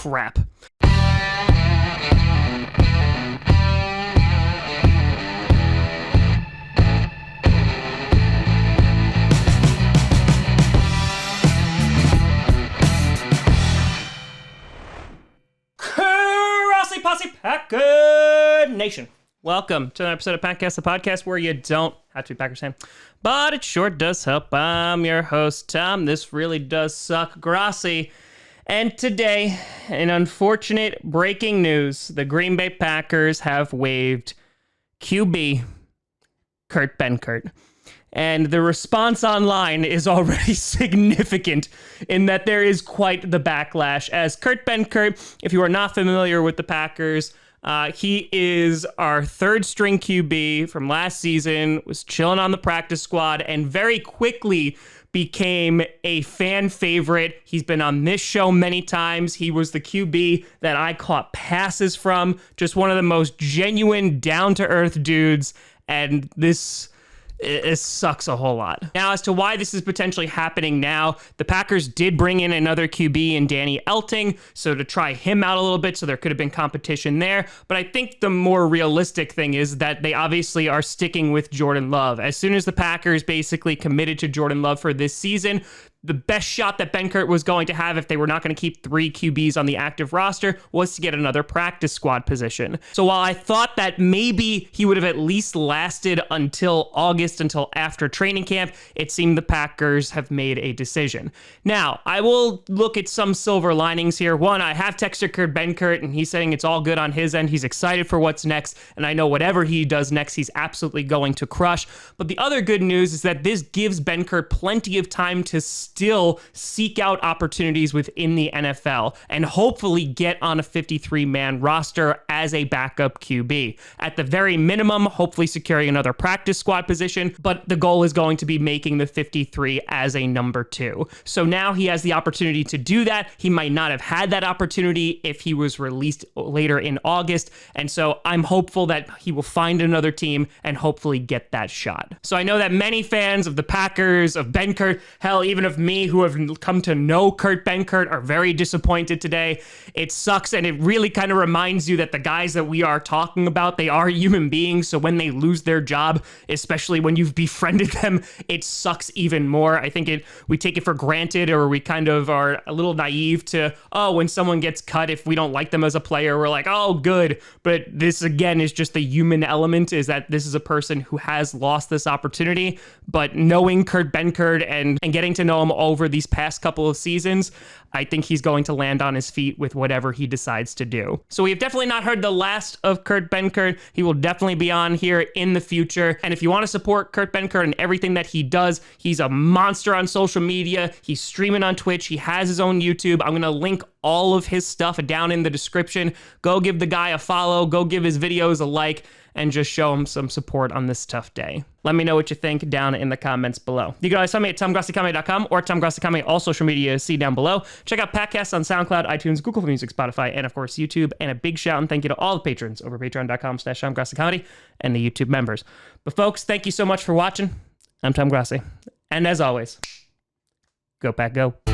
crap. Grossi Posse Packer Nation. Welcome to an episode of Packcast, the podcast where you don't have to be Packers fan, but it sure does help. I'm your host, Tom. This really does suck, Grossi. And today, in unfortunate breaking news, the Green Bay Packers have waived QB Kurt Benkert. And the response online is already significant in that there is quite the backlash. As Kurt Benkert, if you are not familiar with the Packers, he is our third string QB from last season, was chilling on the practice squad, and very quickly became a fan favorite. He's been on this show many times. He was the QB that I caught passes from. Just one of the most genuine, down-to-earth dudes. And this... it sucks a whole lot. Now, as to why this is potentially happening now, the Packers did bring in another QB in Danny Elting, so to try him out a little bit, so there could have been competition there. But I think the more realistic thing is that they obviously are sticking with Jordan Love. As soon as the Packers basically committed to Jordan Love for this season, the best shot that Benkert was going to have if they were not going to keep 3 QBs on the active roster was to get another practice squad position. So while I thought that maybe he would have at least lasted until August, until after training camp, it seemed the Packers have made a decision. Now, I will look at some silver linings here. One, I have texted Kurt Benkert, and he's saying it's all good on his end. He's excited for what's next, and I know whatever he does next, he's absolutely going to crush. But the other good news is that this gives Benkert plenty of time to still seek out opportunities within the NFL and hopefully get on a 53-man roster as a backup QB. At the very minimum, hopefully securing another practice squad position, but the goal is going to be making the 53 as a number 2. So now he has the opportunity to do that. He might not have had that opportunity if he was released later in August, and so I'm hopeful that he will find another team and hopefully get that shot. So I know that many fans of the Packers, of Benkert, hell, even of me who have come to know Kurt Benkert are very disappointed today. It sucks, and it really kind of reminds you that the guys that we are talking about, they are human beings, so when they lose their job, especially when you've befriended them, it sucks even more. I think we take it for granted, or we kind of are a little naive to, oh, when someone gets cut, if we don't like them as a player, we're like, oh, good. But this, again, is just the human element, is that this is a person who has lost this opportunity, but knowing Kurt Benkert and getting to know him over these past couple of seasons, I think he's going to land on his feet with whatever he decides to do. So we have definitely not heard the last of Kurt Benkert. He will definitely be on here in the future. And if you want to support Kurt Benkert and everything that he does, he's a monster on social media. He's streaming on Twitch. He has his own YouTube. I'm going to link all of his stuff down in the description. Go give the guy a follow. Go give his videos a like, and just show him some support on this tough day. Let me know what you think down in the comments below. You can always find me at TomGrossiComedy.com or TomGrossiComedy, all social media, see down below. Check out Packcasts on SoundCloud, iTunes, Google Music, Spotify, and of course YouTube. And a big shout and thank you to all the patrons over patreon.com/TomGrossiComedy and the YouTube members. But folks, thank you so much for watching. I'm Tom Grossi. And as always, go Pack Go.